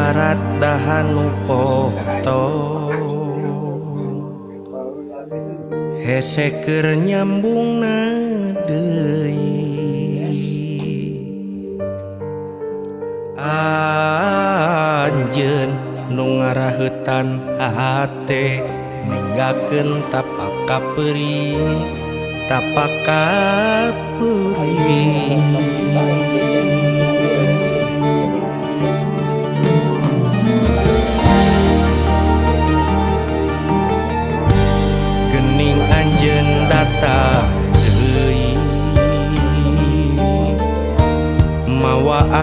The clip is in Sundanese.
ibarat dahan poto hese keur nyambungna deui anjeun nu ngaraheutan hate ninggakeun tapak kaperi tapak kaperi gening anjeun datang deui mawa